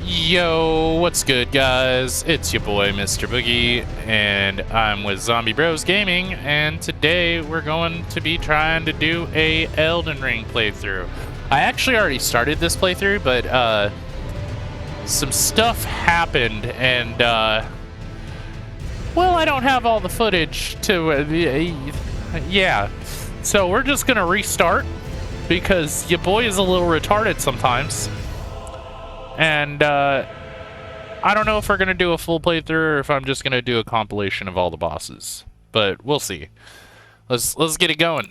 Yo, what's good, guys? It's your boy, Mr. Boogie, and I'm with Zombie Bros Gaming, and today we're going to be trying to do a EldenRing playthrough. I actually already started this playthrough, but some stuff happened, and well, I don't have all the footage to yeah. So we're just gonna restart because your boy is a little retarded sometimes. And I don't know if we're gonna do a full playthrough or if I'm just gonna do a compilation of all the bosses, but we'll see. Let's get it going,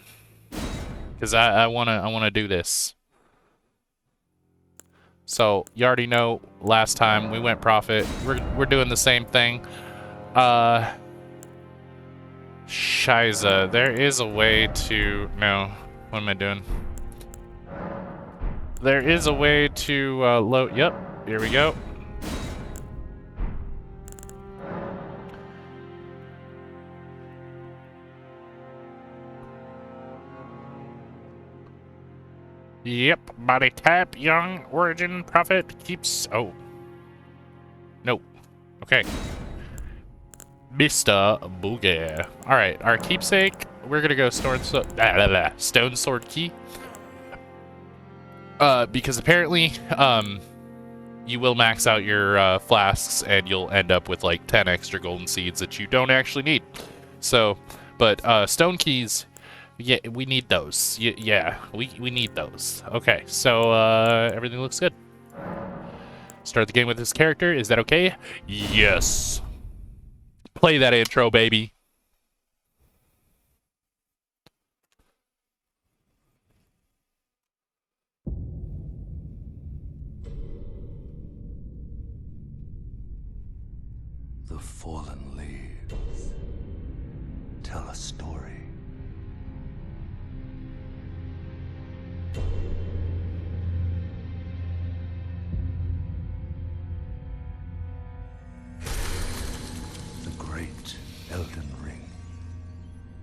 because I wanna do this. So you already know last time we went Prophet. We're doing the same thing. Shiza, there is a way to what am I doing? There is a way to load. Yep, here we go. Yep, body tap, young origin prophet keeps. Oh, no. Okay, Mr. Boogie. All right, our keepsake. We're gonna go stone sword key. Because apparently, you will max out your flasks and you'll end up with like 10 extra golden seeds that you don't actually need. So, but stone keys, yeah, we need those. Yeah, we need those. Okay, so everything looks good. Start the game with this character. Is that okay? Yes. Play that intro, baby. The fallen leaves tell a story. The great EldenRing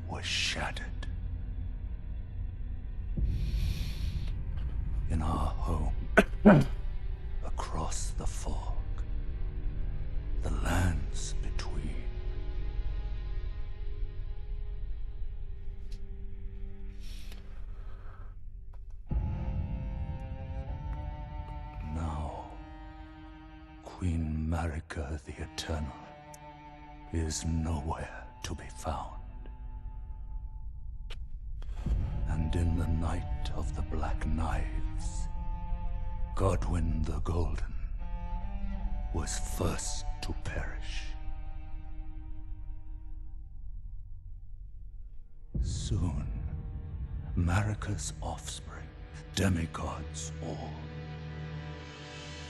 was shattered. In our home, across the fog, the lands between. Now, Queen Marika the Eternal is nowhere to be found. And in the night of the Black Knives, Godwyn the Golden was first to perish. Soon, Marika's offspring, demigods all,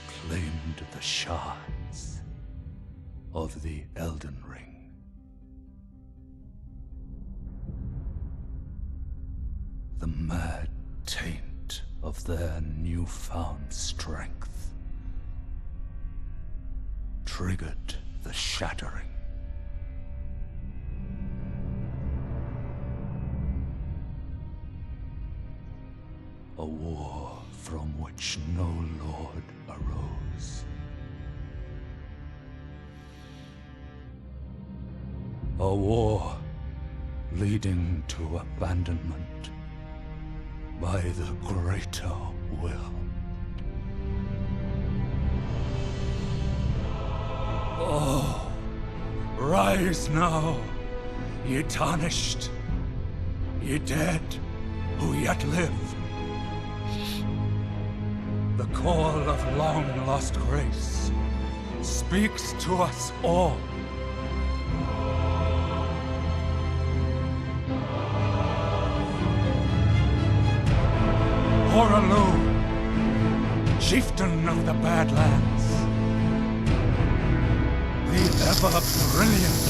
claimed the shards of the EldenRing. The mad taint of their newfound strength triggered the shattering. A war from which no lord arose. A war leading to abandonment by the greater will. Oh, rise now, ye tarnished, ye dead who yet live. The call of long-lost grace speaks to us all. Horalu, chieftain of the Badlands, the ever-brilliant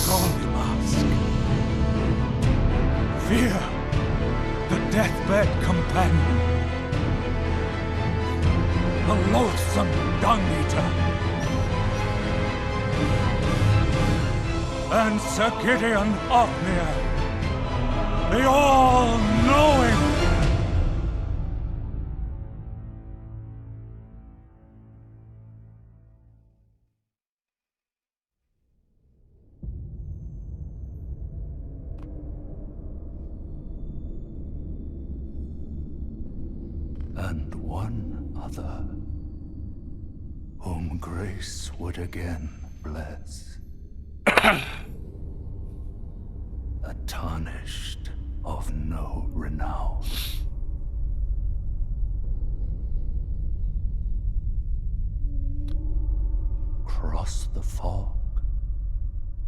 Gold Mask. Fear, the deathbed companion, the loathsome dung-eater, and Sir Gideon Ofnir, the all-knowing. one other, whom grace would again bless. A tarnished of no renown. Cross the fog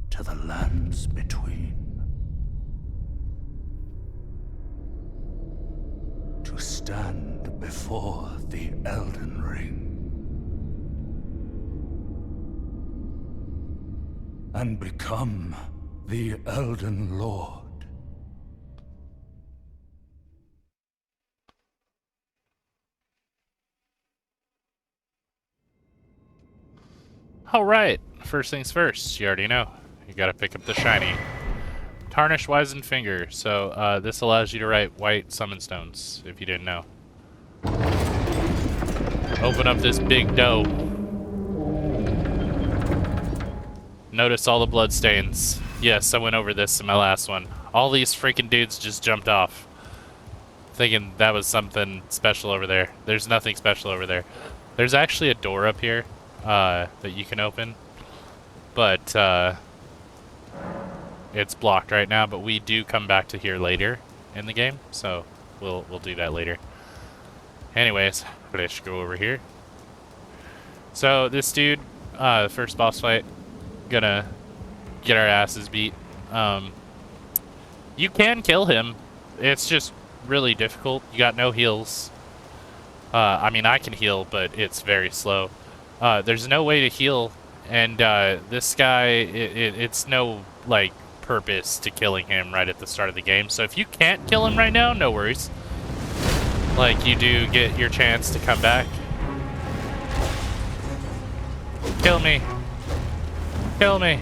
to the lands between, to stand before the EldenRing and become the Elden Lord. Alright, first things first, you already know. You gotta pick up the shiny. Tarnished Wizened Finger. So, this allows you to write white summon stones, if you didn't know. Open up this big dough. Notice all the blood stains. Yes, I went over this in my last one. All these freaking dudes just jumped off. Thinking that was something special over there. There's nothing special over there. There's actually a door up here that you can open. But it's blocked right now, but we do come back to here later in the game, so we'll do that later. Anyways, let's go over here. So this dude, first boss fight, gonna get our asses beat. You can kill him. It's just really difficult. You got no heals. I mean, I can heal, but it's very slow. There's no way to heal, and this guy, it's no, like, purpose to killing him right at the start of the game. So if you can't kill him right now, no worries. Like, you do get your chance to come back. Kill me. Kill me.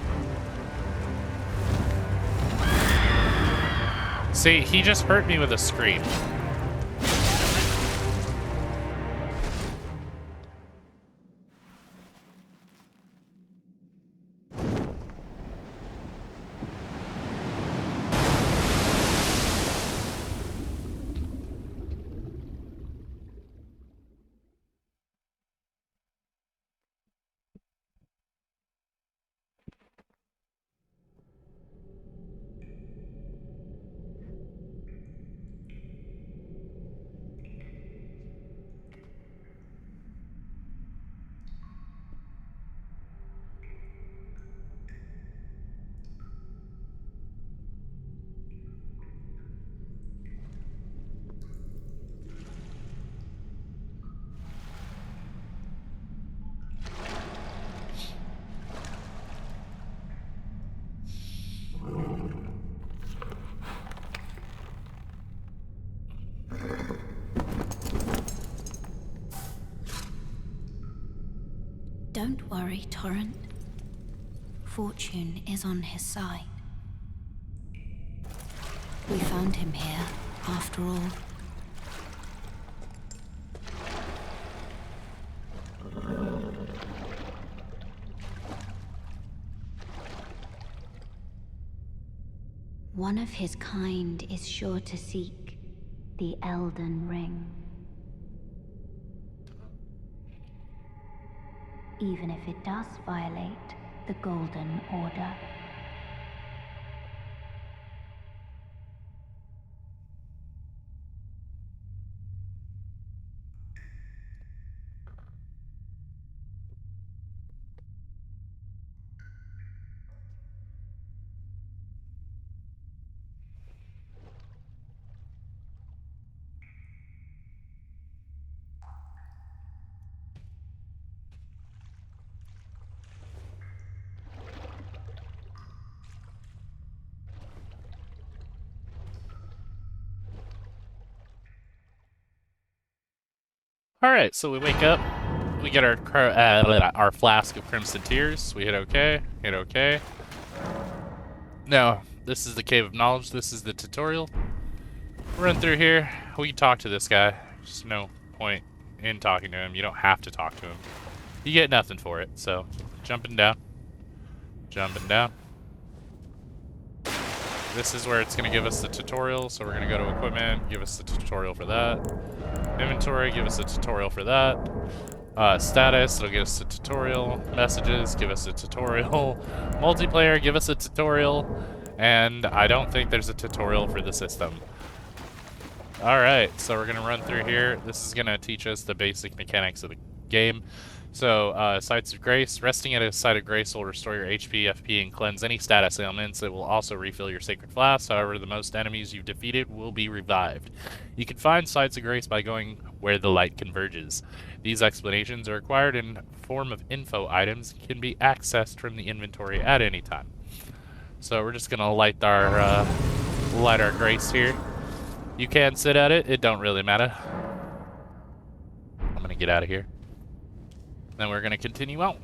See, he just hurt me with a scream. Don't worry, Torrent. Fortune is on his side. We found him here, after all. One of his kind is sure to seek the Elden Ring. Even if it does violate the Golden Order. Alright, so we wake up, we get our flask of Crimson Tears, we hit OK, hit OK. Now, this is the Cave of Knowledge, this is the tutorial. Run through here, we can talk to this guy, just no point in talking to him, you don't have to talk to him. You get nothing for it, so jumping down. This is where it's going to give us the tutorial, so we're going to go to equipment, give us the tutorial for that. Inventory, give us a tutorial for that. Status, it'll give us a tutorial. Messages, give us a tutorial. Multiplayer, give us a tutorial. And I don't think there's a tutorial for the system. Alright, so we're going to run through here. This is going to teach us the basic mechanics of the game. So, Sites of Grace. Resting at a Site of Grace will restore your HP, FP, and cleanse any status ailments. It will also refill your Sacred Flask. However, the most enemies you've defeated will be revived. You can find Sites of Grace by going where the light converges. These explanations are required in form of info items and can be accessed from the inventory at any time. So we're just going to light our Grace here. You can sit at it. It don't really matter. I'm going to get out of here. Then we're going to continue on.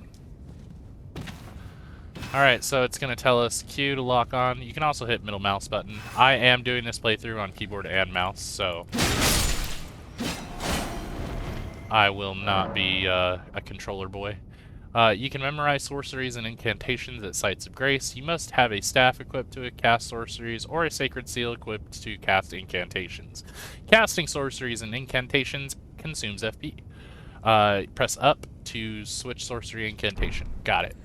Alright, so it's going to tell us Q to lock on. You can also hit middle mouse button. I am doing this playthrough on keyboard and mouse, so I will not be a controller boy. You can memorize sorceries and incantations at Sites of Grace. You must have a staff equipped to cast sorceries or a sacred seal equipped to cast incantations. Casting sorceries and incantations consumes FP. Press up to switch sorcery incantation. Got it.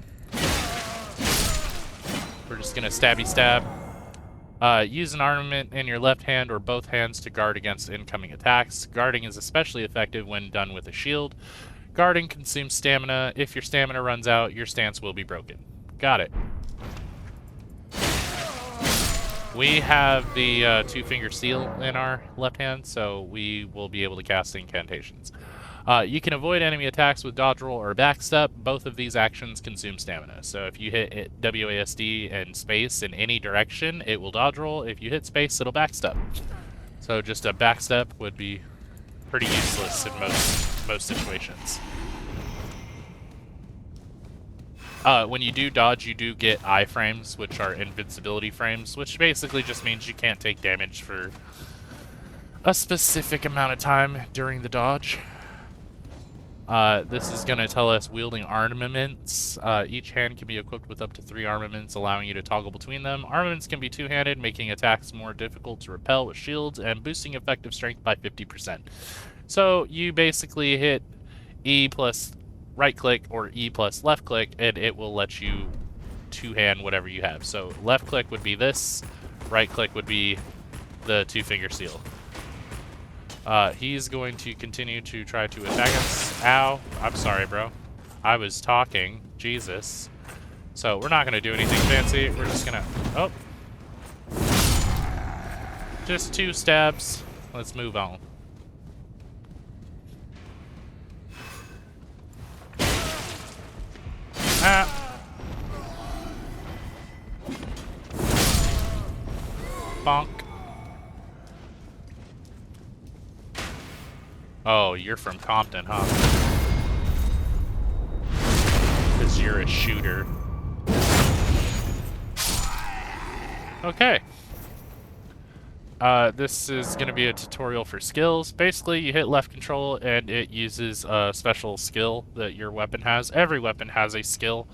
We're just gonna stabby stab. Use an armament in your left hand or both hands to guard against incoming attacks. Guarding is especially effective when done with a shield. Guarding consumes stamina. If your stamina runs out, your stance will be broken. Got it. We have the two-finger seal in our left hand, so we will be able to cast incantations. You can avoid enemy attacks with dodge roll or backstep. Both of these actions consume stamina. So if you hit WASD and space in any direction, it will dodge roll. If you hit space, it'll backstep. So just a backstep would be pretty useless in most situations. When you do dodge, you do get iframes, which are invincibility frames, which basically just means you can't take damage for a specific amount of time during the dodge. This is going to tell us wielding armaments. Each hand can be equipped with up to 3 armaments, allowing you to toggle between them. Armaments can be two-handed, making attacks more difficult to repel with shields, and boosting effective strength by 50%. So you basically hit E plus right-click or E plus left-click, and it will let you two-hand whatever you have. So left-click would be this, right-click would be the two-finger seal. He's going to continue to try to attack us. Ow. I'm sorry, bro. I was talking. Jesus. So we're not going to do anything fancy. We're just going to... Oh. Just 2 stabs. Let's move on. Ah. Bonk. Oh, you're from Compton, huh? Because you're a shooter. Okay. This is going to be a tutorial for skills. Basically, you hit left control and it uses a special skill that your weapon has. Every weapon has a skill,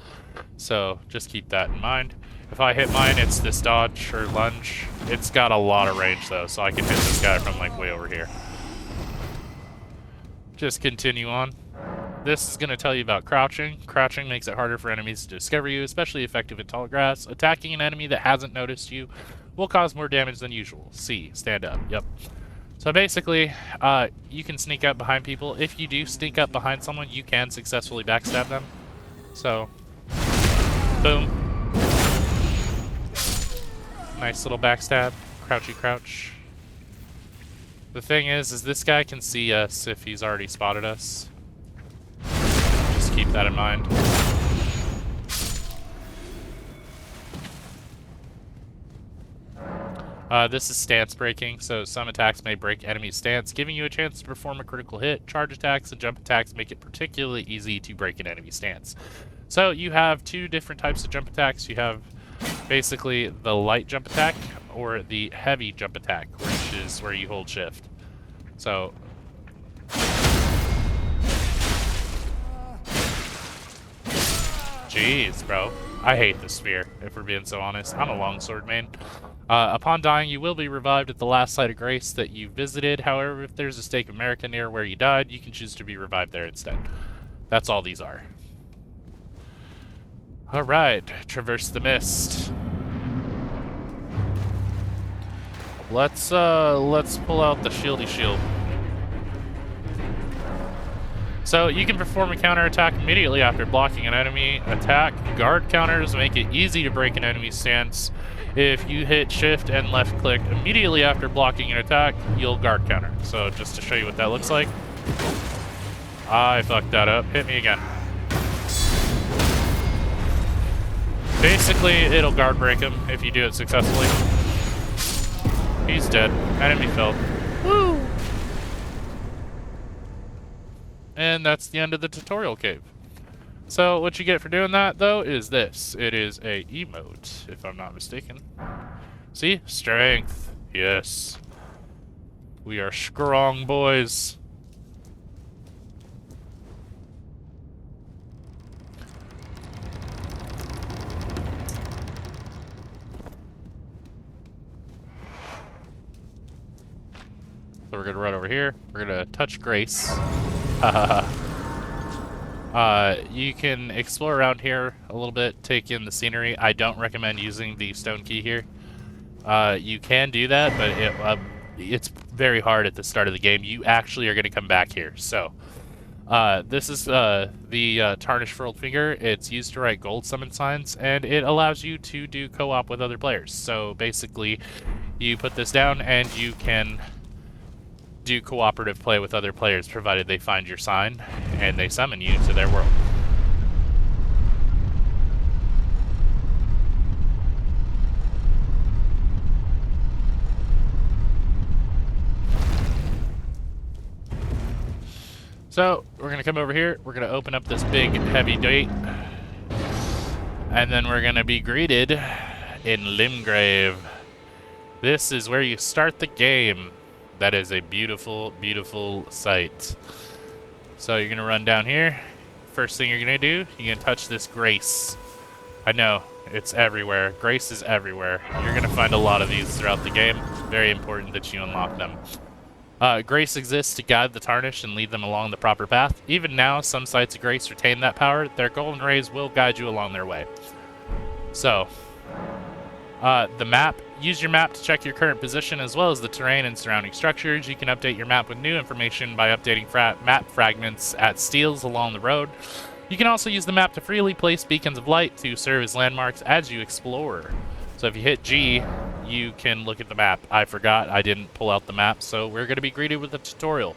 so just keep that in mind. If I hit mine, it's this dodge or lunge. It's got a lot of range, though, so I can hit this guy from, like, way over here. Just continue on. This is going to tell you about crouching. Crouching makes it harder for enemies to discover you, especially effective in tall grass. Attacking an enemy that hasn't noticed you will cause more damage than usual. C, stand up. Yep. So basically, you can sneak up behind people. If you do sneak up behind someone, you can successfully backstab them. So, boom. Nice little backstab. Crouchy crouch. The thing is this guy can see us if he's already spotted us. Just keep that in mind. This is stance breaking, so some attacks may break enemy's stance, giving you a chance to perform a critical hit. Charge attacks and jump attacks make it particularly easy to break an enemy's stance. So you have 2 different types of jump attacks. You have basically the light jump attack or the heavy jump attack, which is where you hold shift. So jeez, bro. I hate the spear, if we're being so honest. I'm a longsword main. Upon dying, you will be revived at the last site of grace that you visited. However, if there's a stake of America near where you died, you can choose to be revived there instead. That's all these are. Alright, traverse the mist. Let's pull out the shieldy shield. So you can perform a counterattack immediately after blocking an enemy attack. Guard counters make it easy to break an enemy's stance. If you hit shift and left click immediately after blocking an attack, you'll guard counter. So just to show you what that looks like. I fucked that up. Hit me again. Basically, it'll guard break him if you do it successfully. He's dead. Enemy fell. Woo! And that's the end of the tutorial cave. So what you get for doing that, though, is this. It is a emote, if I'm not mistaken. See? Strength. Yes. We are strong boys. So we're gonna run over here. We're gonna touch Grace. You can explore around here a little bit, take in the scenery. I don't recommend using the stone key here. You can do that, but it's very hard at the start of the game. You actually are going to come back here. So, this is the Tarnished Furled Finger. It's used to write gold summon signs, and it allows you to do co-op with other players. So basically, you put this down, and you can do cooperative play with other players, provided they find your sign and they summon you to their world. So, we're going to come over here, we're going to open up this big, heavy gate, and then we're going to be greeted in Limgrave. This is where you start the game. That is a beautiful, beautiful sight. So you're going to run down here. First thing you're going to do, you're going to touch this Grace. I know, it's everywhere. Grace is everywhere. You're going to find a lot of these throughout the game. Very important that you unlock them. Grace exists to guide the Tarnished and lead them along the proper path. Even now, some sites of Grace retain that power. Their golden rays will guide you along their way. So, the map. Use your map to check your current position as well as the terrain and surrounding structures. You can update your map with new information by updating map fragments at steels along the road. You can also use the map to freely place beacons of light to serve as landmarks as you explore. So if you hit G, you can look at the map. I forgot, I didn't pull out the map, so we're going to be greeted with a tutorial.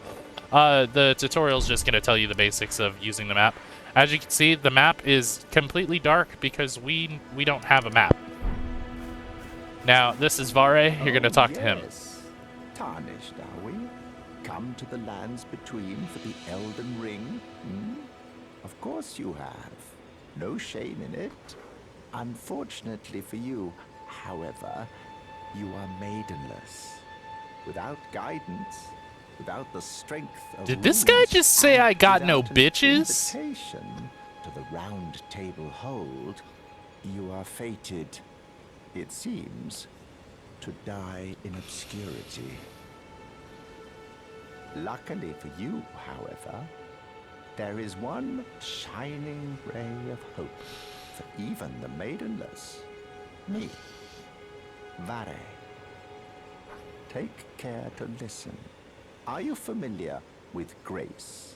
The tutorial is just going to tell you the basics of using the map. As you can see, the map is completely dark because we don't have a map. Now, this is Vare. You're going to talk to him. Tarnished, are we? Come to the lands between for the EldenRing? Of course you have. No shame in it. Unfortunately for you, however, you are maidenless. Without guidance, without the strength of Did this guy just say I got no bitches? Invitation to the round table hold, you are fated, it seems, to die in obscurity. Luckily for you, however, there is one shining ray of hope for even the maidenless. Me, Vare. Take care to listen. Are you familiar with grace?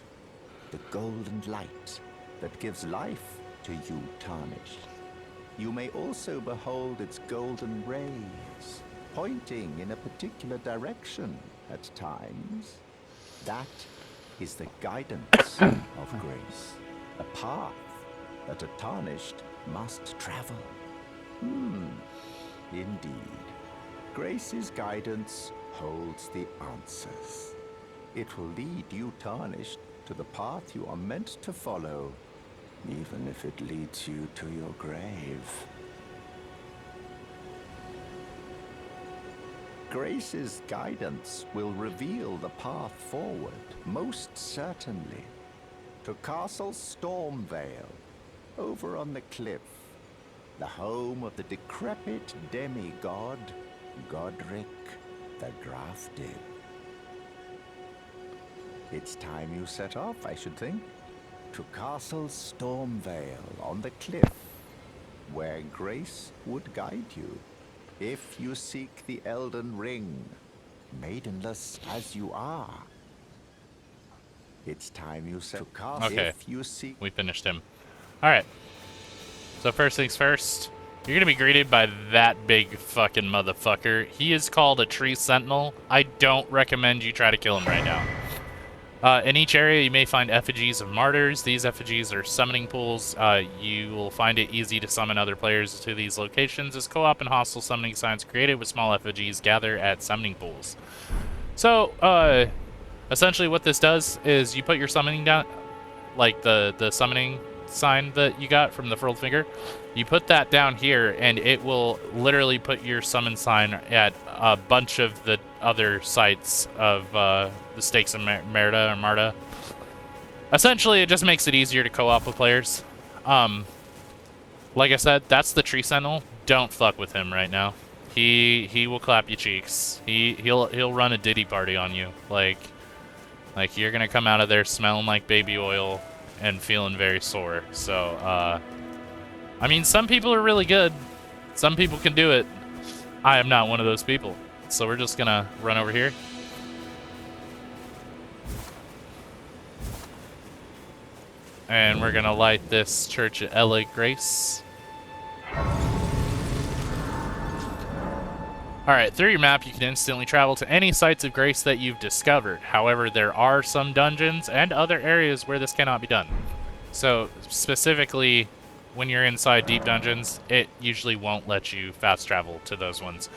The golden light that gives life to you tarnished. You may also behold its golden rays, pointing in a particular direction at times. That is the guidance of grace, a path that a tarnished must travel. Indeed. Grace's guidance holds the answers. It will lead you tarnished to the path you are meant to follow, even if it leads you to your grave. Grace's guidance will reveal the path forward, most certainly, to Castle Stormvale, over on the cliff, the home of the decrepit demigod Godric the Grafted. It's time you set off, I should think, to Castle Stormvale on the cliff, where grace would guide you, if you seek the Elden Ring, maidenless as you are. It's time you set to Castle if you seek... We finished him. Alright. So first things first, you're gonna be greeted by that big fucking motherfucker. He is called a tree sentinel. I don't recommend you try to kill him right now. In each area, you may find effigies of martyrs. These effigies are summoning pools. You will find it easy to summon other players to these locations, as co-op and hostile summoning signs created with small effigies gather at summoning pools. So, essentially what this does is you put your summoning down, like the summoning sign that you got from the furled finger. You put that down here, and it will literally put your summon sign at a bunch of the other sites of the Stakes of Merida or Marta. Essentially, it just makes it easier to co-op with players. Like I said, that's the tree sentinel. Don't fuck with him right now. He will clap your cheeks. He'll run a ditty party on you. Like you're gonna come out of there smelling like baby oil and feeling very sore. So, I mean, some people are really good. Some people can do it. I am not one of those people. So we're just gonna run over here. And we're gonna light this Church of Ella Grace. Alright, through your map you can instantly travel to any sites of grace that you've discovered. However, there are some dungeons and other areas where this cannot be done. So, specifically, when you're inside deep dungeons, it usually won't let you fast travel to those ones.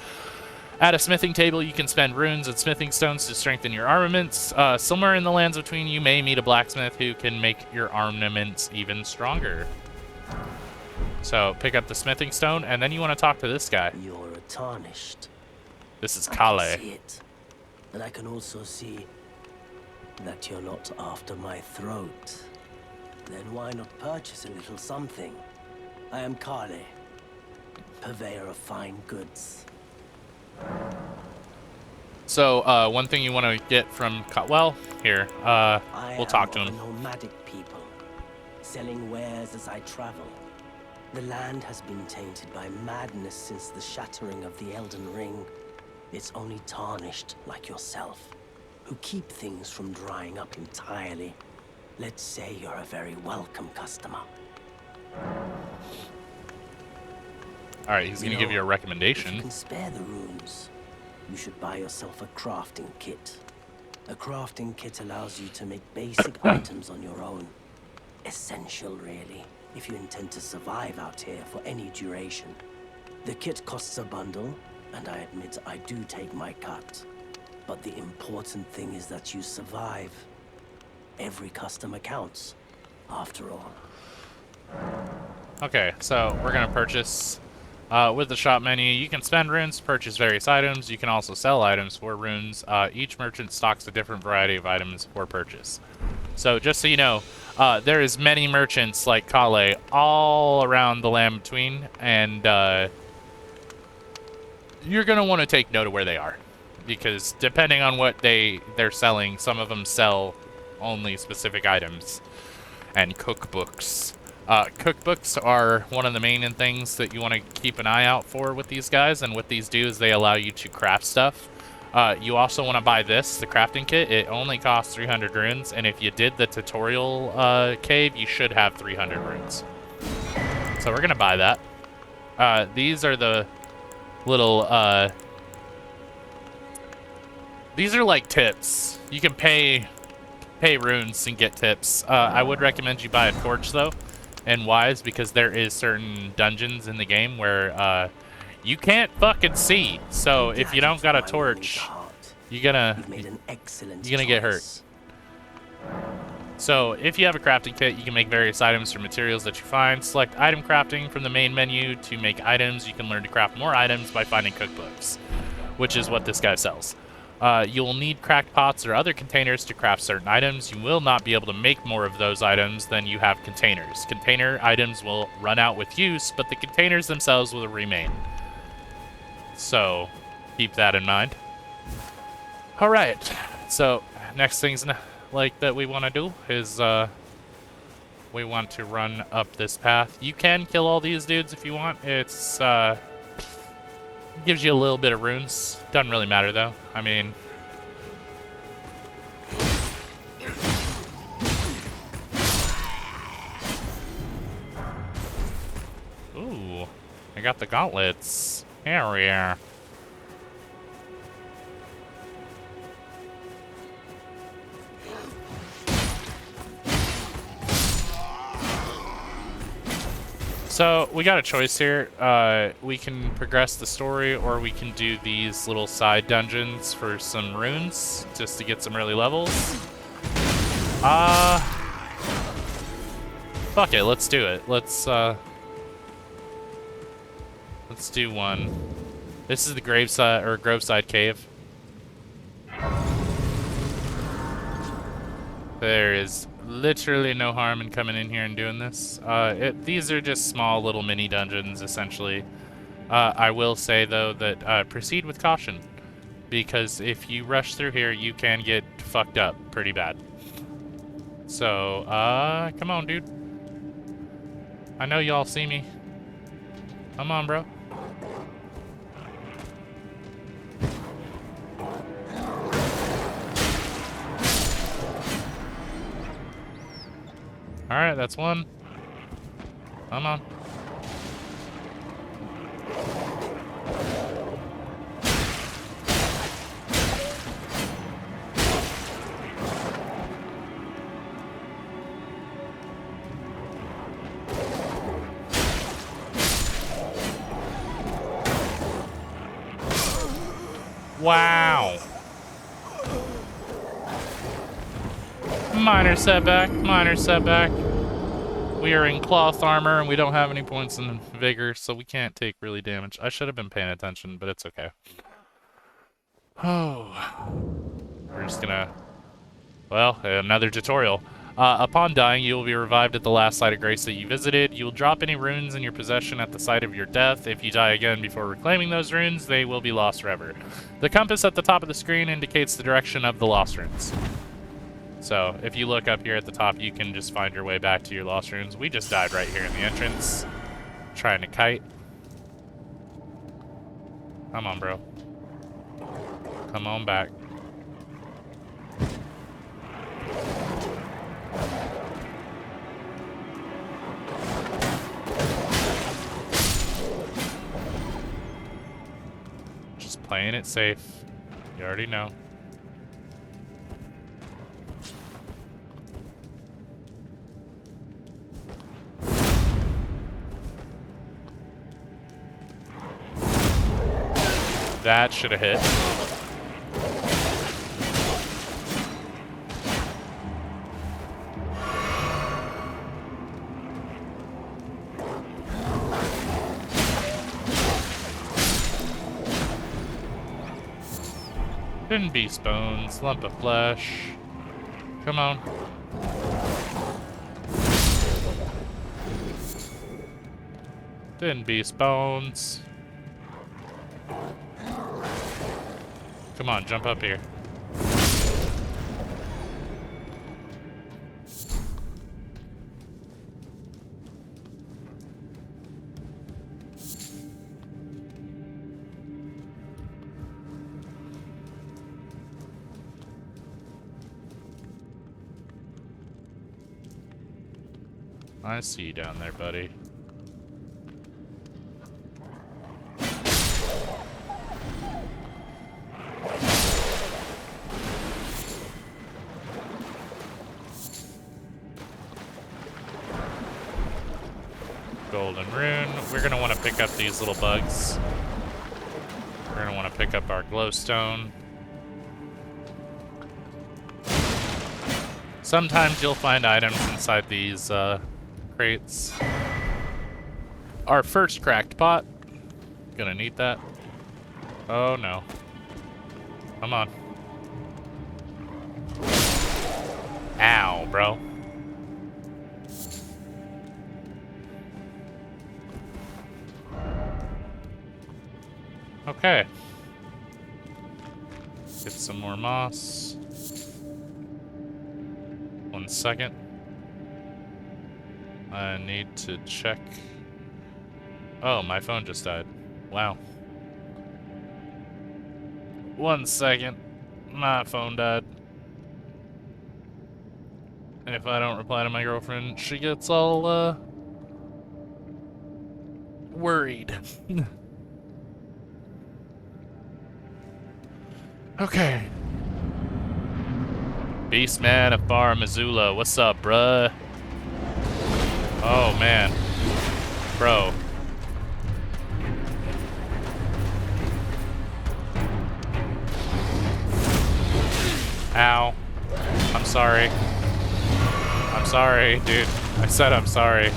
At a smithing table, you can spend runes and smithing stones to strengthen your armaments. Somewhere in the lands between, you may meet a blacksmith who can make your armaments even stronger. So, pick up the smithing stone, and then you want to talk to this guy. You're a tarnished. This is Kale. I can see it, but I can also see that you're not after my throat. Then why not purchase a little something? I am Kale, purveyor of fine goods. So, one thing you want to get from well, here, we'll talk to him. I am a nomadic people, selling wares as I travel. The land has been tainted by madness since the shattering of the Elden Ring. It's only tarnished like yourself, who keep things from drying up entirely. Let's say you're a very welcome customer. Alright, he's gonna give you a recommendation. If you can spare the runes, you should buy yourself a crafting kit. A crafting kit allows you to make basic items on your own. Essential, really, if you intend to survive out here for any duration. The kit costs a bundle, and I admit I do take my cut. But the important thing is that you survive. Every customer counts, after all. Okay, so we're gonna purchase with the shop menu. You can spend runes to purchase various items. You can also sell items for runes. Each merchant stocks a different variety of items for purchase. So just so you know, there is many merchants like Kale all around the land between, and you're gonna want to take note of where they are, because depending on what they're selling, some of them sell only specific items and cookbooks. Cookbooks are one of the main things that you want to keep an eye out for with these guys, and what these do is they allow you to craft stuff. You also want to buy this, the crafting kit. It only costs 300 runes, and if you did the tutorial cave, you should have 300 runes. So we're gonna buy that. These are the little these are like tips. You can pay runes and get tips. I would recommend you buy a torch though, and wise, because there is certain dungeons in the game where you can't fucking see. So if you don't got a torch, you're gonna get hurt. So if you have a crafting kit, you can make various items from materials that you find. Select item crafting from the main menu to make items. You can learn to craft more items by finding cookbooks, which is what this guy sells. You will need cracked pots or other containers to craft certain items. You will not be able to make more of those items than you have containers. Container items will run out with use, but the containers themselves will remain. So, keep that in mind. All right. So next things like that we want to do is we want to run up this path. You can kill all these dudes if you want. It's gives you a little bit of runes. Doesn't really matter though. I mean, ooh, I got the gauntlets. Here we are. So, we got a choice here. We can progress the story, or we can do these little side dungeons for some runes, just to get some early levels. Fuck it, let's do it. Let's do one. This is the Groveside Cave. There is literally no harm in coming in here and doing this. These are just small little mini dungeons, essentially. I will say, though, that proceed with caution. Because if you rush through here, you can get fucked up pretty bad. So, come on, dude. I know y'all see me. Come on, bro. Alright, that's one. Come on. Wow. Minor setback, minor setback. We are in cloth armor and we don't have any points in vigor, so we can't take really damage. I should have been paying attention, but it's okay. Oh. We're just gonna... Well, another tutorial. Upon dying, you will be revived at the last site of grace that you visited. You will drop any runes in your possession at the site of your death. If you die again before reclaiming those runes, they will be lost forever. The compass at the top of the screen indicates the direction of the lost runes. So, if you look up here at the top, you can just find your way back to your lost runes. We just died right here in the entrance, trying to kite. Come on, bro. Come on back. Just playing it safe. You already know. That should have hit. Didn't beast bones, lump of flesh. Come on. Didn't beast bones. Come on, jump up here. I see you down there, buddy. Golden rune. We're gonna want to pick up these little bugs. We're gonna want to pick up our glowstone. Sometimes you'll find items inside these crates. Our first cracked pot. Gonna need that. Oh no. Come on. Ow, bro. Okay. Get some more moss. 1 second. I need to check. Oh, my phone just died. Wow. 1 second. My phone died. And if I don't reply to my girlfriend, she gets all, worried. Okay. Beastman of Bar Missoula, what's up, bruh? Oh, man. Bro. Ow. I'm sorry. I'm sorry, dude. I said I'm sorry.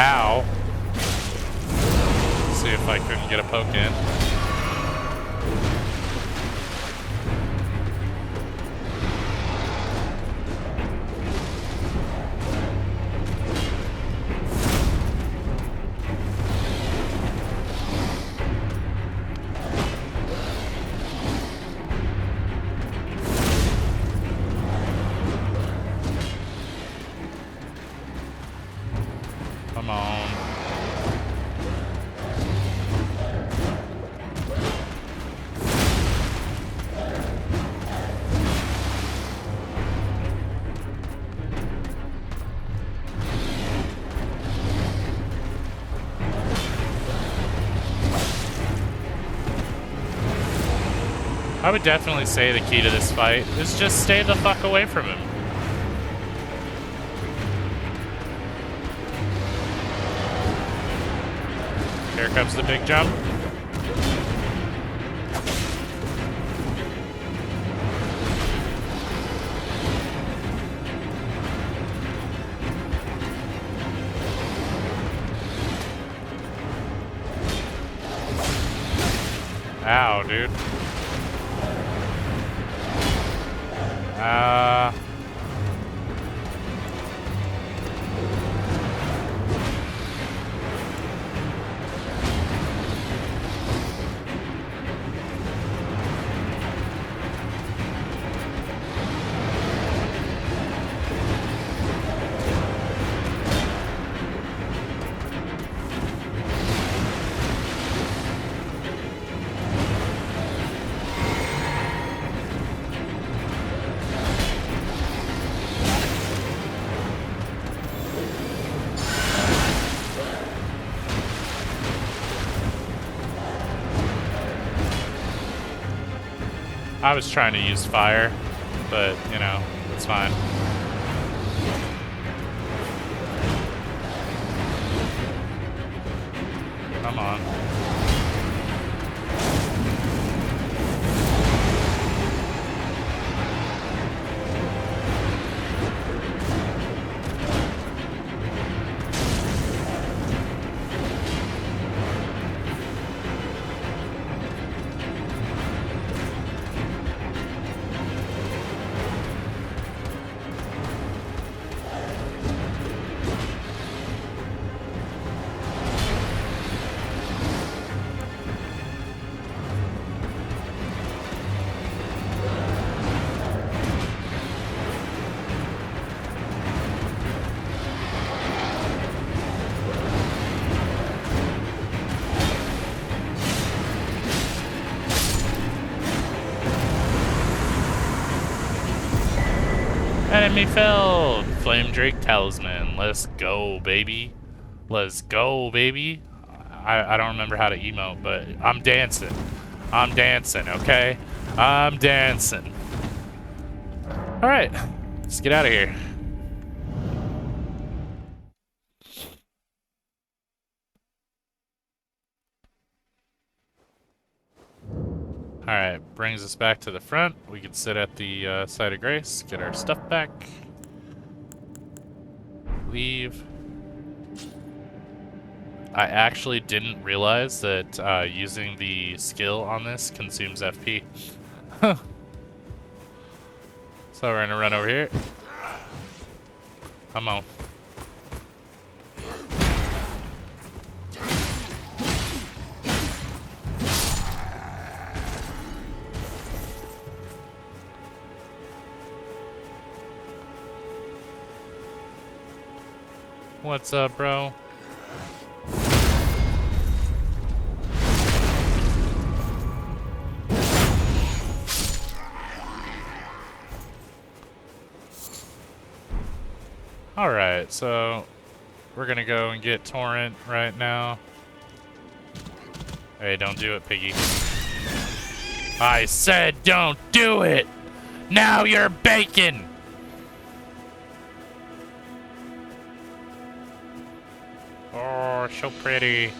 Ow. Let's see if I couldn't get a poke in. Come on. I would definitely say the key to this fight is just stay the fuck away from him. Here comes the big jump. Ow, dude. I was trying to use fire, but, you know, it's fine. Come on. Enemy felled! Flame Drake Talisman. Let's go, baby. Let's go, baby. I don't remember how to emote, but I'm dancing. I'm dancing, okay? I'm dancing. Alright, let's get out of here. Alright, brings us back to the front. We can sit at the site of grace, get our stuff back. Leave. I actually didn't realize that using the skill on this consumes FP. So we're gonna run over here. Come on. What's up, bro? Alright, so we're gonna go and get Torrent right now. Hey, don't do it, Piggy. I said don't do it! Now you're bacon! Oh, so pretty.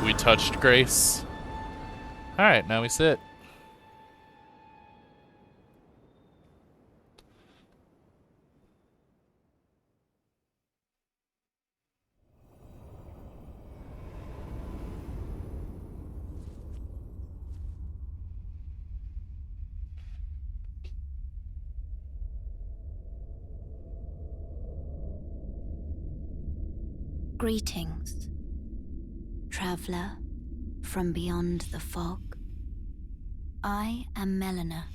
We touched Grace. Alright, now we sit. Greetings, traveler from beyond the fog. I am Melina.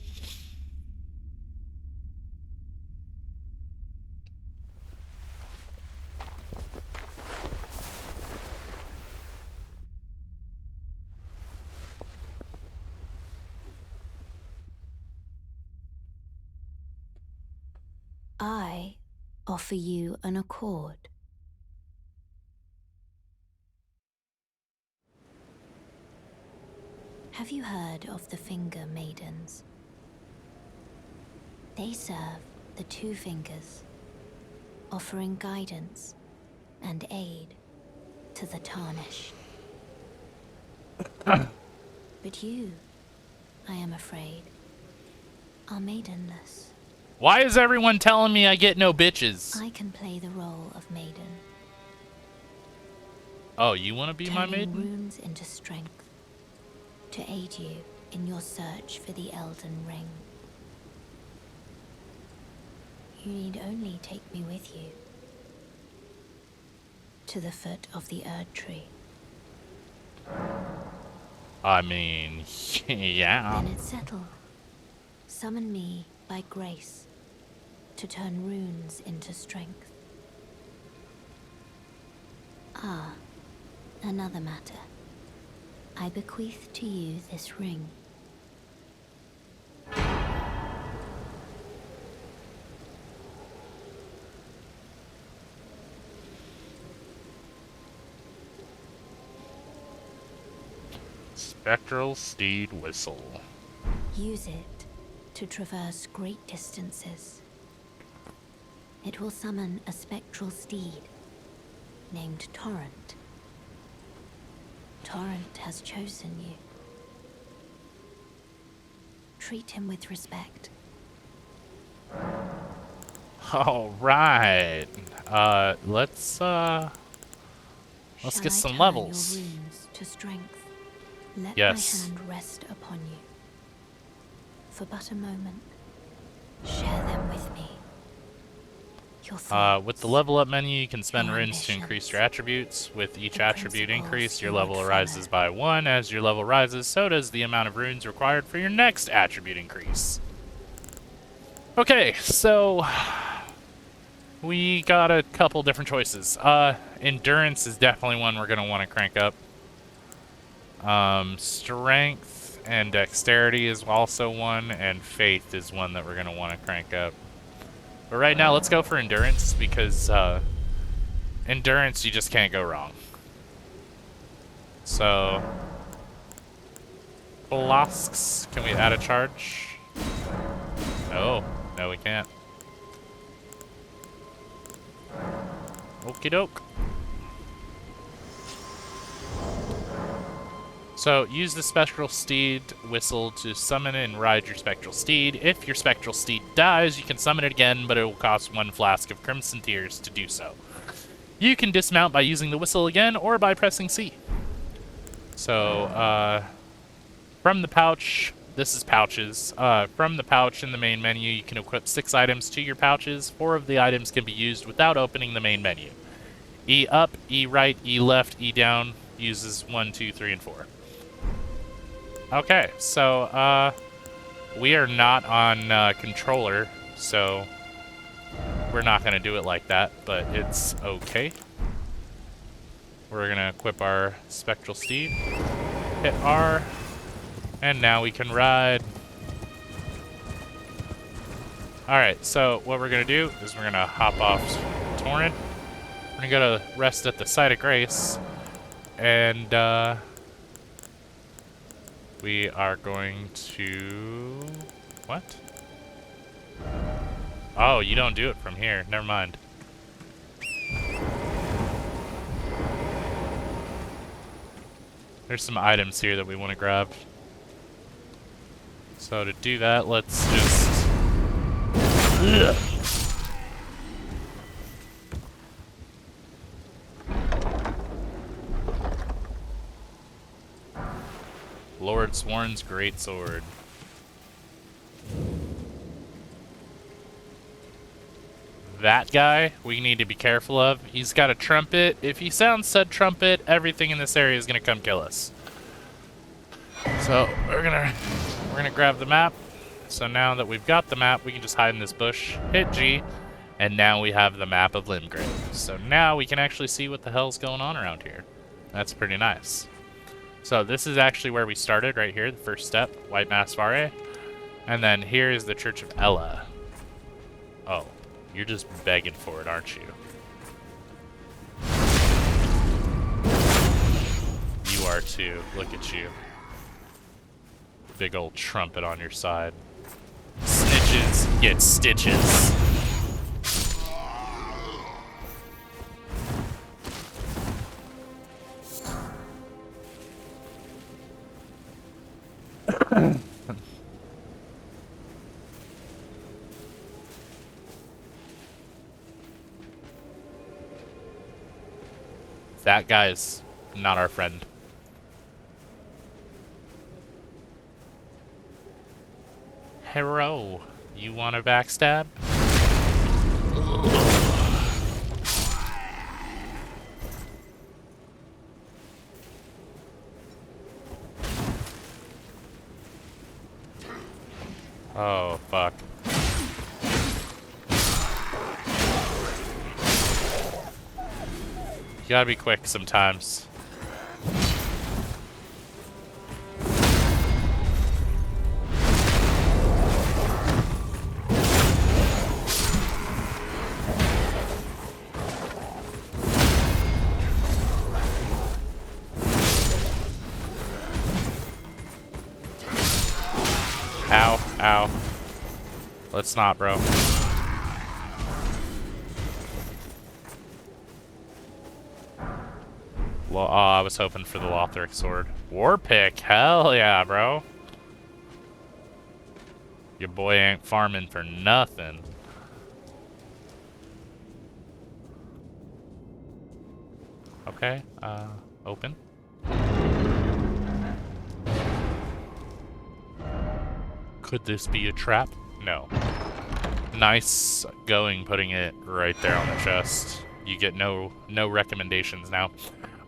I offer you an accord. Have you heard of the Finger Maidens? They serve the Two Fingers, offering guidance and aid to the Tarnished. But you, I am afraid, are maidenless. Why is everyone telling me I get no bitches? I can play the role of maiden. Oh, you want to be my turning maiden? runes into strength to aid you in your search for the Elden Ring. You need only take me with you to the foot of the Erd Tree. I mean, yeah. Then it's settled. Summon me by grace to turn runes into strength. Ah, another matter. I bequeath to you this ring. Spectral Steed Whistle. Use it to traverse great distances. It will summon a spectral steed named Torrent. Torrent has chosen you. Treat him with respect. All right. Let's Shall get I some turn levels. Your runes to strength. Let Yes. my hand rest upon you. For but a moment. Share them with me. Your thoughts, With the level up menu, you can spend your runes to increase your ambitions, attributes. With each the attribute principles increase, your you level would rises follow. by 1. As your level rises, so does the amount of runes required for your next attribute increase. Okay, so we got a couple different choices. Endurance is definitely one we're gonna want to crank up. Strength and dexterity is also one, and faith is one that we're gonna want to crank up. But right now, let's go for endurance, because endurance, you just can't go wrong. So, flasks, can we add a charge? No, no we can't. Okie doke. So, use the spectral steed whistle to summon and ride your spectral steed. If your spectral steed dies, you can summon it again, but it will cost 1 flask of Crimson Tears to do so. You can dismount by using the whistle again, or by pressing C. So, from the pouch, this is pouches. From the pouch in the main menu, you can equip 6 items to your pouches. 4 of the items can be used without opening the main menu. E up, E right, E left, E down uses 1, 2, 3, and 4. Okay, so, we are not on controller, so we're not going to do it like that, but it's okay. We're going to equip our Spectral Steed, hit R, and now we can ride. Alright, so what we're going to do is we're going to hop off Torrent. We're going to go to rest at the Site of Grace, and, we are going to... What? Oh, you don't do it from here. Never mind. There's some items here that we want to grab. So to do that, let's just... Ugh. Lord Sworn's Greatsword. That guy, we need to be careful of. He's got a trumpet. If he sounds said trumpet, everything in this area is gonna come kill us. So we're gonna grab the map. So now that we've got the map, we can just hide in this bush, hit G, and now we have the map of Limgrave. So now we can actually see what the hell's going on around here. That's pretty nice. So this is actually where we started, right here, the first step, White Mass Vare. And then here is the Church of Ella. Oh, you're just begging for it, aren't you? You are too. Look at you. Big old trumpet on your side. Snitches get stitches. That guy's not our friend. Hero, you want to backstab? Oh, fuck. You gotta be quick sometimes. Ow, ow. Let's not, bro. Well, I was hoping for the Lothric sword. War pick, hell yeah, bro. Your boy ain't farming for nothing. Okay, open. Could this be a trap? No. Nice going putting it right there on the chest. You get no recommendations now.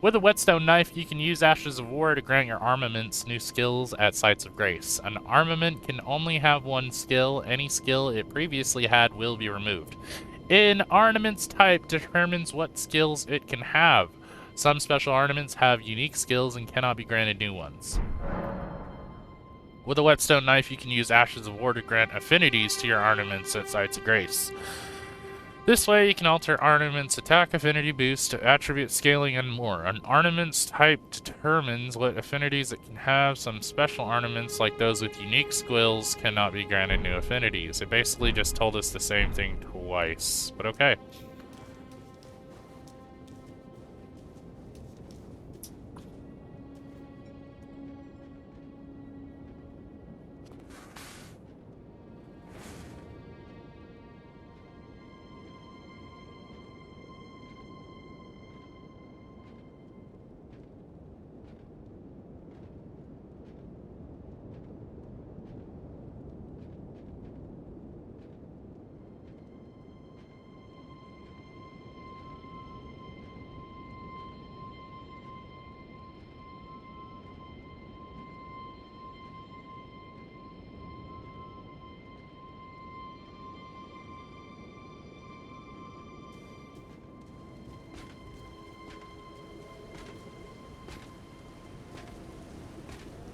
With a whetstone knife, you can use Ashes of War to grant your armaments new skills at Sites of Grace. An armament can only have one skill. Any skill it previously had will be removed. An armament's type determines what skills it can have. Some special armaments have unique skills and cannot be granted new ones. With a whetstone knife, you can use Ashes of War to grant affinities to your armaments at Sites of Grace. This way, you can alter armaments' attack affinity boost, attribute scaling, and more. An armament's type determines what affinities it can have. Some special armaments, like those with unique skills, cannot be granted new affinities. It basically just told us the same thing twice, but okay.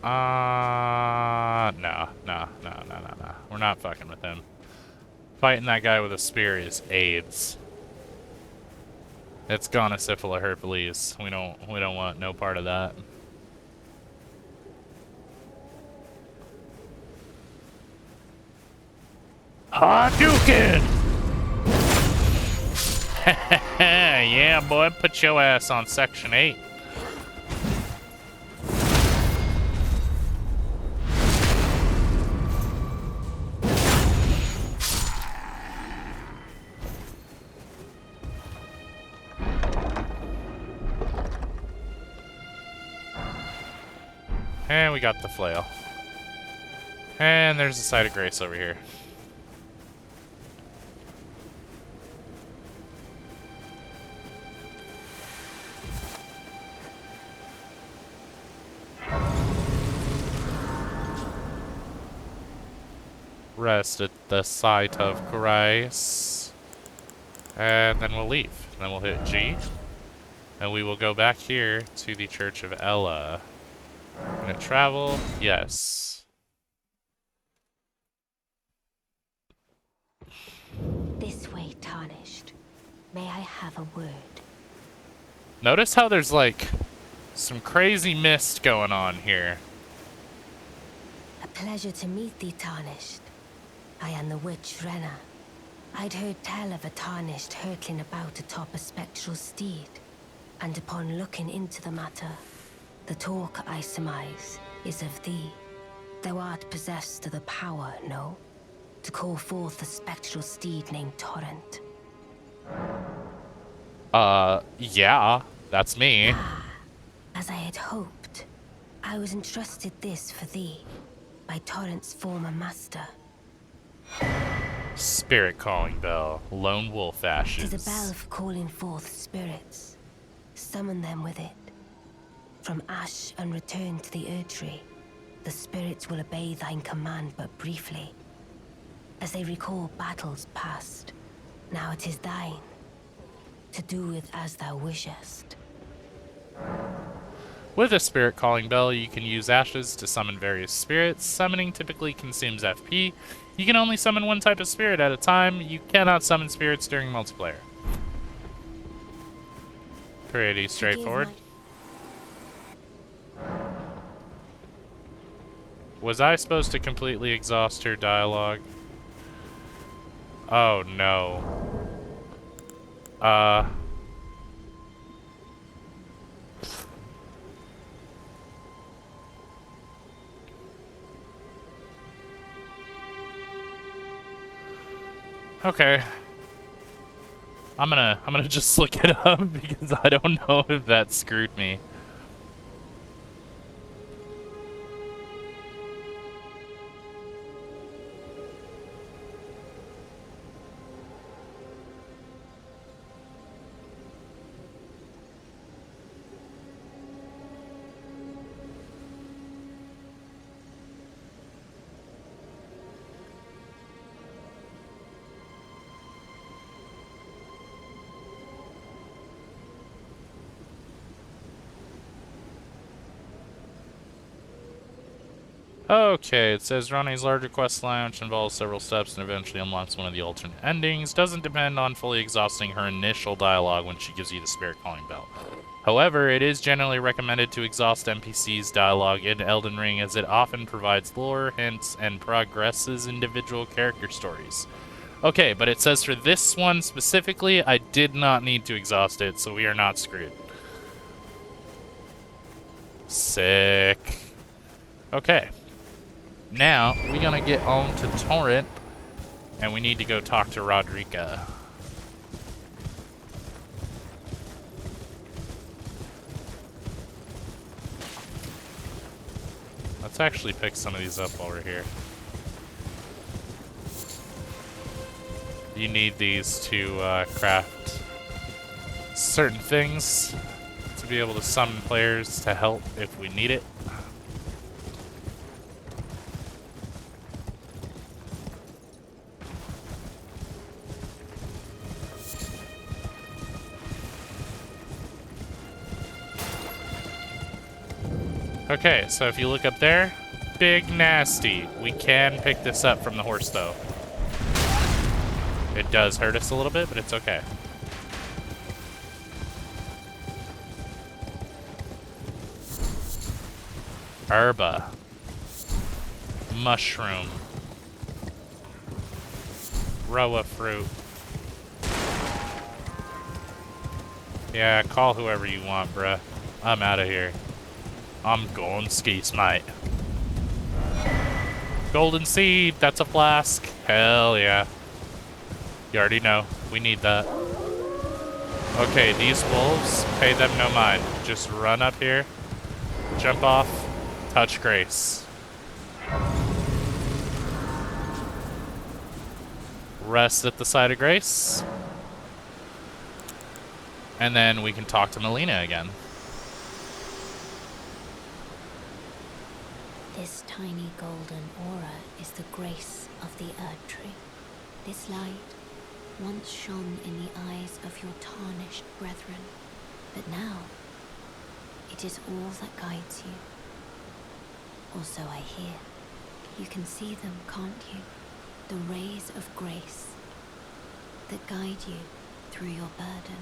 No. We're not fucking with him. Fighting that guy with a spear is AIDS. It's gonosyphila herpes. We don't want no part of that. Hadouken! Yeah, boy, put your ass on Section 8. And we got the flail. And there's the site of grace over here. Rest at the site of grace. And then we'll leave. Then we'll hit G. And we will go back here to the Church of Ella. Gonna travel? Yes. This way, Tarnished. May I have a word? Notice how there's like some crazy mist going on here. A pleasure to meet thee, Tarnished. I am the witch Renna. I'd heard tell of a Tarnished hurtling about atop a spectral steed, and upon looking into the matter, the talk I surmise is of thee. Thou art possessed of the power, no? To call forth a spectral steed named Torrent. Yeah, that's me. As I had hoped, I was entrusted this for thee by Torrent's former master. Spirit calling bell. Lone wolf ashes. 'Tis a bell for calling forth spirits. Summon them with it. From ash and return to the Erdtree, the spirits will obey thine command but briefly. As they recall battles past, now it is thine, to do with as thou wishest. With a spirit calling bell, you can use ashes to summon various spirits. Summoning typically consumes FP. You can only summon one type of spirit at a time. You cannot summon spirits during multiplayer. Pretty straightforward. Was I supposed to completely exhaust her dialogue? Oh no. Okay. I'm gonna just look it up because I don't know if that screwed me. Okay, it says Ronnie's larger quest line, which involves several steps and eventually unlocks one of the alternate endings, doesn't depend on fully exhausting her initial dialogue when she gives you the spirit calling bell. However, it is generally recommended to exhaust NPC's dialogue in Elden Ring as it often provides lore, hints, and progresses individual character stories. Okay, but it says for this one specifically, I did not need to exhaust it, so we are not screwed. Sick. Okay. Now, we're gonna get on to Torrent, and we need to go talk to Rodrika. Let's actually pick some of these up while we're here. You need these to craft certain things to be able to summon players to help if we need it. Okay, so if you look up there, big nasty. We can pick this up from the horse, though. It does hurt us a little bit, but it's okay. Herba. Mushroom. Roa fruit. Yeah, call whoever you want, bruh. I'm out of here. I'm going skeets, mate. Golden seed, that's a flask. Hell yeah. You already know. We need that. Okay, these wolves, pay them no mind. Just run up here, jump off, touch Grace. Rest at the side of Grace. And then we can talk to Melina again. This tiny golden aura is the grace of the Earth Tree. This light once shone in the eyes of your tarnished brethren, but now it is all that guides you. Or so I hear. You can see them, can't you? The rays of grace that guide you through your burden.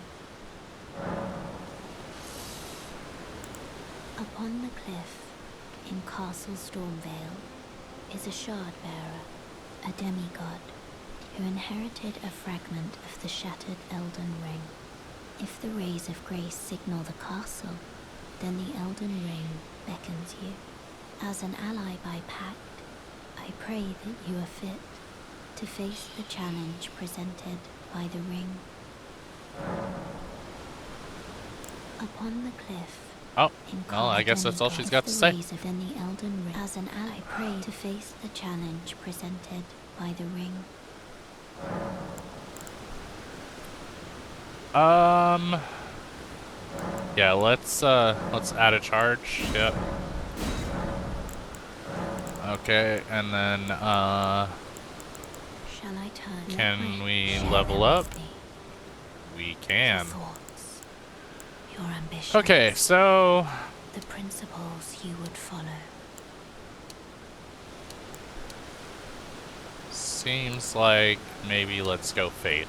Upon the cliff in Castle Stormvale is a shard bearer, a demigod, who inherited a fragment of the shattered EldenRing. If the rays of grace signal the castle, then the EldenRing beckons you. As an ally by pact, I pray that you are fit to face the challenge presented by the ring. Upon the cliff. Oh, well, I guess that's all she's got to say. Then the Elden Ring. As an ally, I pray to face the challenge presented by the ring. Yeah, let's add a charge. Yep. Okay, and then Shall I turn? Can we level up? We can. Thoughts, your ambitions, Okay, so the principles you would follow. seems like maybe let's go Faith.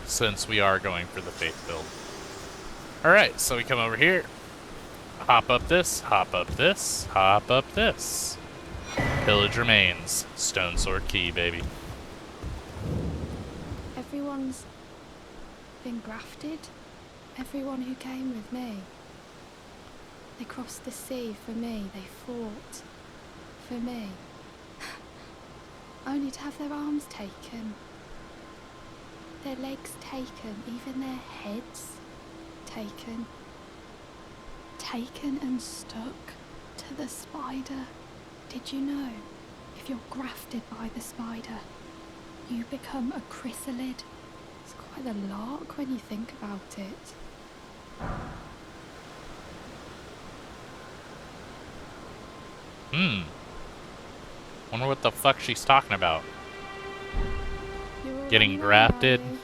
Since we are going for the Faith build. Alright, so we come over here. Hop up this, hop up this, hop up this. Pillage remains. Stone sword key, baby. Everyone's been grafted. Everyone who came with me. They crossed the sea for me. They fought for me. Only to have their arms taken. Their legs taken. Even their heads taken. Taken and stuck to the spider. Did you know? If you're grafted by the spider, you become a chrysalid. It's quite a lark when you think about it. Wonder what the fuck she's talking about. You're all Getting running grafted, away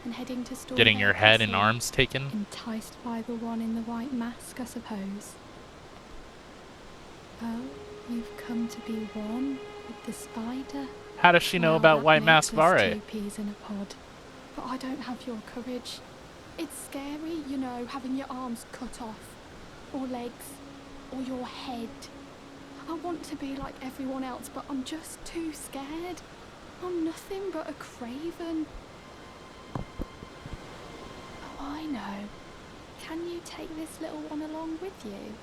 and heading to getting your Stormvale head and Castle. arms taken. Enticed by the one in the white mask, I suppose. Oh, you've come to be one with the spider. How does she know Well, about that White makes Mask us Vare? two peas in a pod. But I don't have your courage. It's scary, you know, having your arms cut off, or legs, or your head. I want to be like everyone else, but I'm just too scared. I'm nothing but a craven. Oh, I know. Can you take this little one along with you?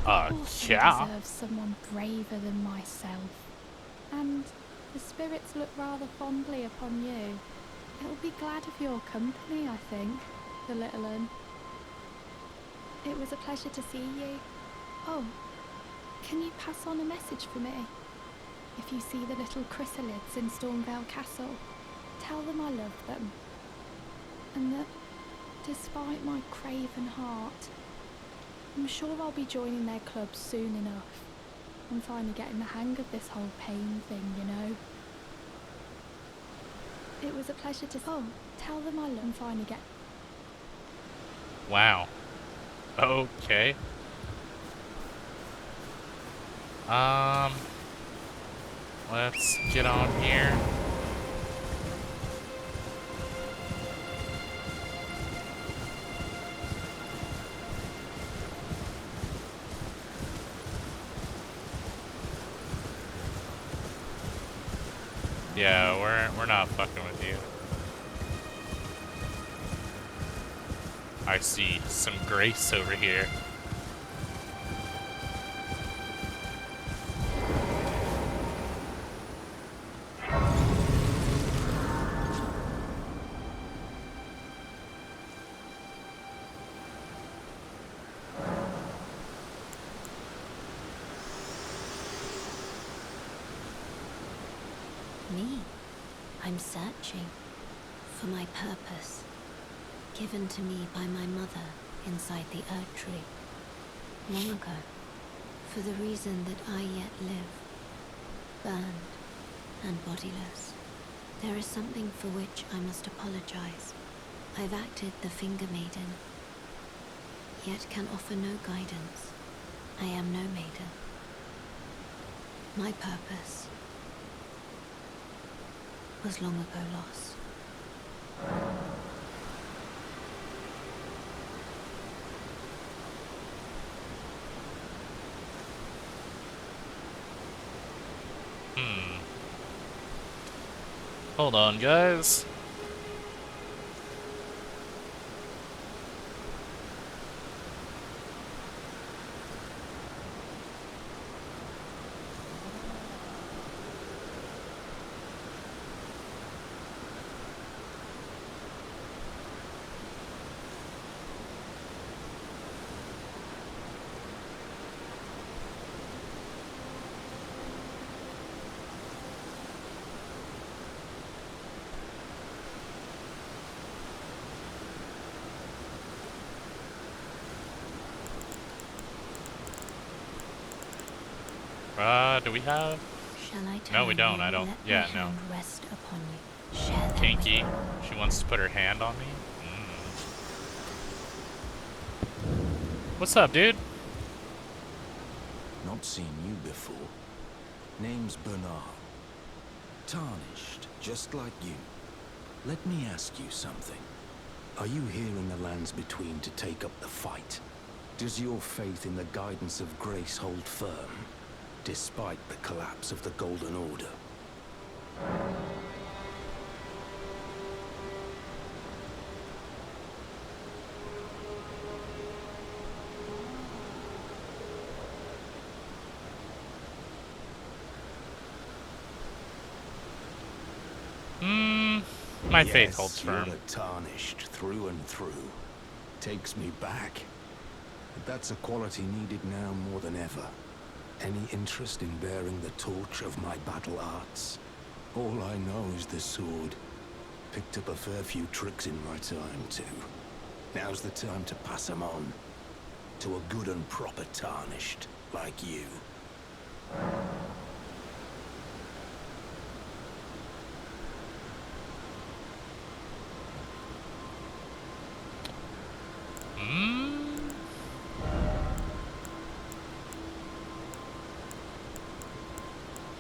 Also Yeah. deserves someone braver than myself. And the spirits look rather fondly upon you. It'll be glad of your company, I think, the little un. It was a pleasure to see you. Oh, can you pass on a message for me? If you see the little chrysalids in Stormvale Castle, tell them I love them. And that, despite my craven heart, I'm sure I'll be joining their club soon enough. I'm finally getting the hang of this whole pain thing, you know. It was a pleasure to... Oh, tell them I love them finally get... Wow. Okay. Let's get on here. Yeah, we're not fucking with you. I see some grace over here. Me? I'm searching for my purpose, given to me by my mother inside the Earth Tree, long ago, for the reason that I yet live, burned and bodiless. There is something for which I must apologize. I've acted the Finger Maiden, yet can offer no guidance. I am no maiden. My purpose was long ago lost. Hold on, guys. Do we have? Shall I No, we tell don't. you? I don't. Let Yeah, my no. hand rest upon you. Share them Kinky. with She wants to put her hand on me. What's up, dude? Not seen you before. Name's Bernard. Tarnished, just like you. Let me ask you something. Are you here in the lands between to take up the fight? Does your faith in the guidance of grace hold firm, despite the collapse of the Golden Order? My faith holds firm. You're a Tarnished through and through. Takes me back. But that's a quality needed now more than ever. Any interest in bearing the torch of my battle arts? All I know is the sword. Picked up a fair few tricks in my time, too. Now's the time to pass them on. To a good and proper Tarnished, like you.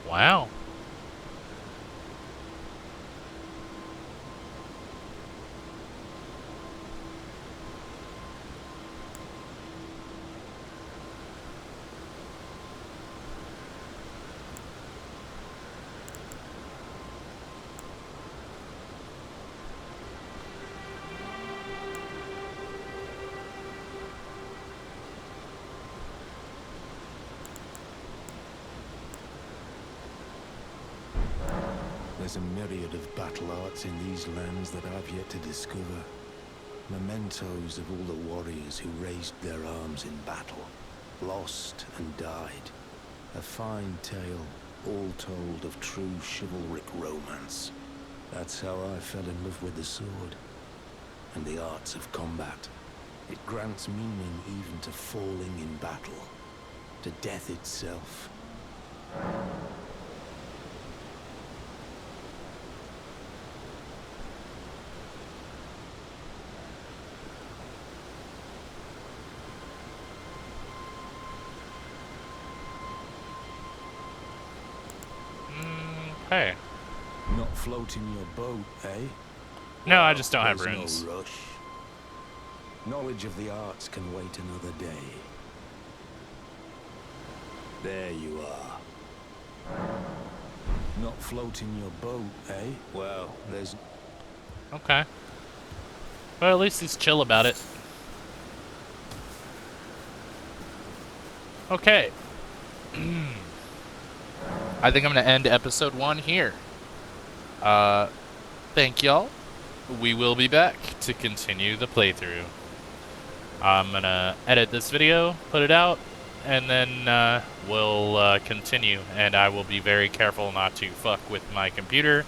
Wow. There's a myriad of battle arts in these lands that I've yet to discover. Mementos of all the warriors who raised their arms in battle, lost and died. A fine tale, all told of true chivalric romance. That's how I fell in love with the sword, and the arts of combat. It grants meaning even to falling in battle, to death itself. Okay. Not floating your boat, eh? No, I just don't have There's runes. no rush. Knowledge of the arts can wait another day. There you are. Not floating your boat, eh? Well, there's... Okay. Well, at least he's chill about it. Okay. I think I'm going to end episode 1 here. Thank y'all. We will be back to continue the playthrough. I'm going to edit this video, put it out, and then we'll continue. And I will be very careful not to fuck with my computer,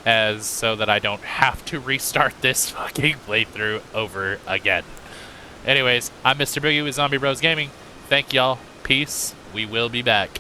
so that I don't have to restart this fucking playthrough over again. Anyways, I'm Mr. Boogie with Zombie Bros Gaming. Thank y'all. Peace. We will be back.